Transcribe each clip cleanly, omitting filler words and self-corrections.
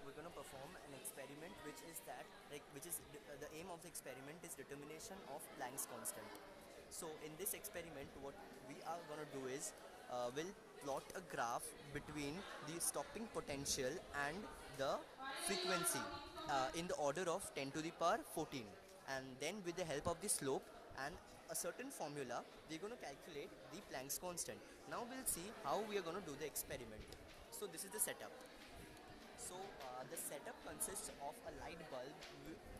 we're gonna perform an experiment, which is that, like, which is the aim of the experiment is determination of Planck's constant. So in this experiment, what we are gonna do is we'll plot a graph between the stopping potential and the frequency in the order of 10 to the power 14, and then with the help of the slope and a certain formula, we're going to calculate the Planck's constant. Now we'll see how we are going to do the experiment. So this is the setup. So the setup consists of a light bulb,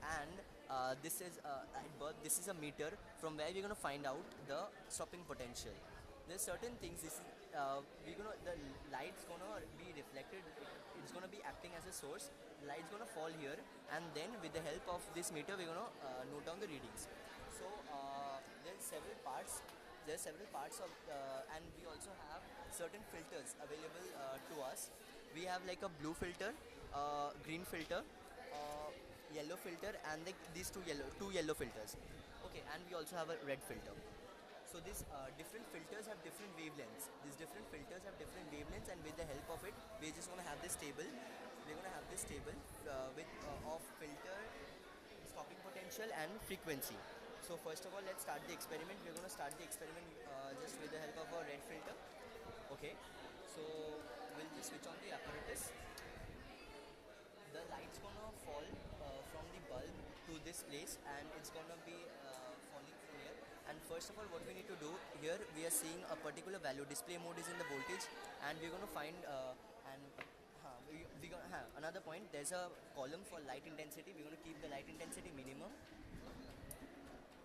and this is a light bulb. This is a meter from where we're going to find out the stopping potential. There's certain things. This is we're gonna the light's gonna be reflected. It's gonna be acting as a source. Light's gonna fall here, and then with the help of this meter, we're gonna note down the readings. So there's several parts. There's several parts of, and we also have certain filters available to us. We have like a blue filter, green filter, yellow filter, and these two yellow filters. Okay, and we also have a red filter. So these different filters have different wavelengths. These different filters have different wavelengths, and with the help of it, we're just going to have this table. We're going to have this table with of filter, stopping potential, and frequency. So first of all, let's start the experiment. We're going to start the experiment just with the help of a red filter. Okay. So we'll just switch on the apparatus. The light's gonna fall from the bulb to this place, and it's gonna be falling from here. And first of all, what we need to do here, we are seeing a particular value. Display mode is in the voltage, and we're gonna find we gonna another point. There's a column for light intensity. We're gonna keep the light intensity minimum.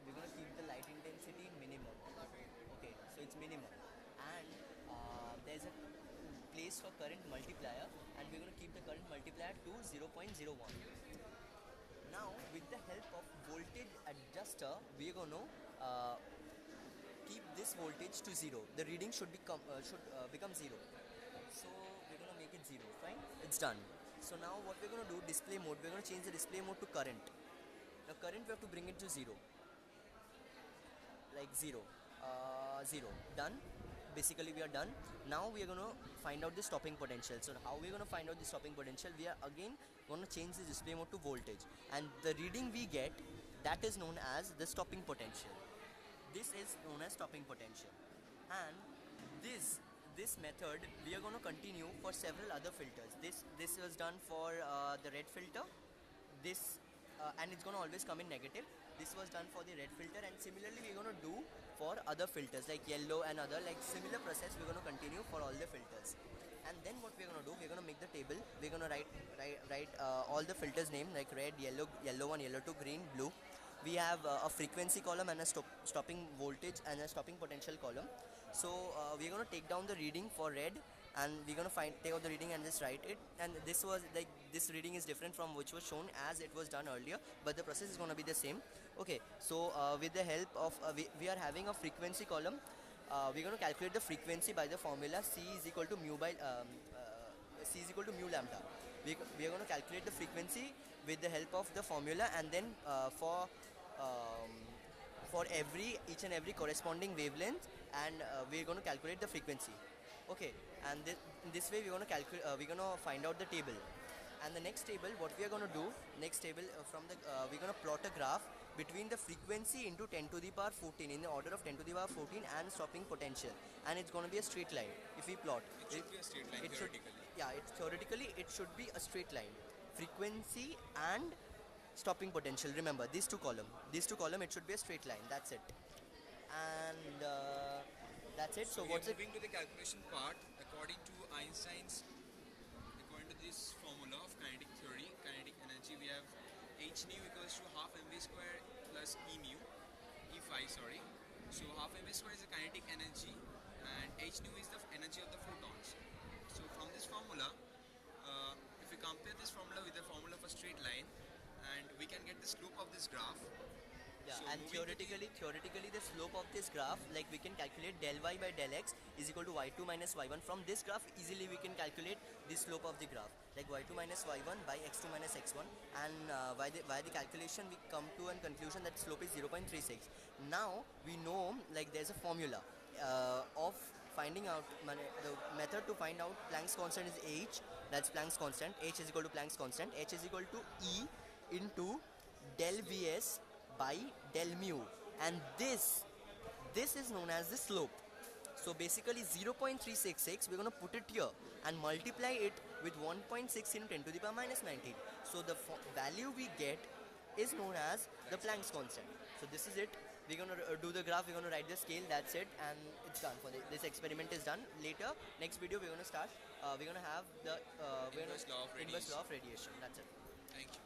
We're gonna keep the light intensity minimum. Okay, so it's minimum, and there's a place for current multiplier, and we're going to keep the current multiplier to 0.01. Now with the help of voltage adjuster, we're going to keep this voltage to 0. The reading should become 0. So we're going to make it 0. Fine, it's done. So now what we're going to do, display mode, we're going to change the display mode to current. Now current, we have to bring it to 0, like 0. 0 done. Basically we are done. Now we are going to find out the stopping potential. So how we are going to find out the stopping potential? We are again going to change the display mode to voltage, and the reading we get, that is known as the stopping potential. This is known as stopping potential, and this method we are going to continue for several other filters. This was done for the red filter. This and it's going to always come in negative. This was done for the red filter, and similarly we're going to do for other filters like yellow and other, like similar process we're going to continue for all the filters. And then what we're going to do, we're going to make the table. We're going to write all the filters name, like red, yellow 1, yellow 2, green, blue. We have a frequency column and a stopping voltage and a stopping potential column. So we're going to take down the reading for red, and we're going to take out the reading and just write it. And this was like, this reading is different from which was shown as it was done earlier, but the process is going to be the same. Okay, so with the help of we are having a frequency column. We're going to calculate the frequency by the formula C is equal to mu lambda. We are going to calculate the frequency with the help of the formula, and then for each and every corresponding wavelength, and we're going to calculate the frequency. Okay, and in this way we're going to find out the table. And the next table, what we are going to do, next table we're going to plot a graph between the frequency into 10 to the power 14 in the order of 10 to the power 14 and stopping potential, and it's going to be a straight line. If we plot, it should be a straight line theoretically. Theoretically it should be a straight line. Frequency and stopping potential. Remember these two column. It should be a straight line. That's it. And that's it. So what's moving to the calculation part? According to this formula of kinetic theory, kinetic energy, we have h nu equals to half mv square plus e mu, e phi, sorry. So half mv square is the kinetic energy, and h nu is the energy of the photons. So from this formula, if we compare this formula with the formula of a straight line, and we can get the slope of this graph. Yeah, so and theoretically the slope of this graph, like we can calculate del y by del x is equal to y2 minus y1. From this graph easily we can calculate the slope of the graph, like y2 minus y1 by x2 minus x1, and by the calculation we come to a conclusion that slope is 0.36. Now we know, like there's a formula of finding out, the method to find out Planck's constant is h. That's Planck's constant. H is equal to Planck's constant. H is equal to E into del Vs by del mu, and this is known as the slope. So basically 0.366 we're going to put it here and multiply it with 1.6 in 10 to the power minus 19. So the value we get is known as the Planck's constant. So this is it. We're going to do the graph, we're going to write the scale, that's it, and it's done. For this experiment is done. Later, next video we're going to start, we're going to have the Inverse law of inverse radiation. law of radiation. That's it. Thank you.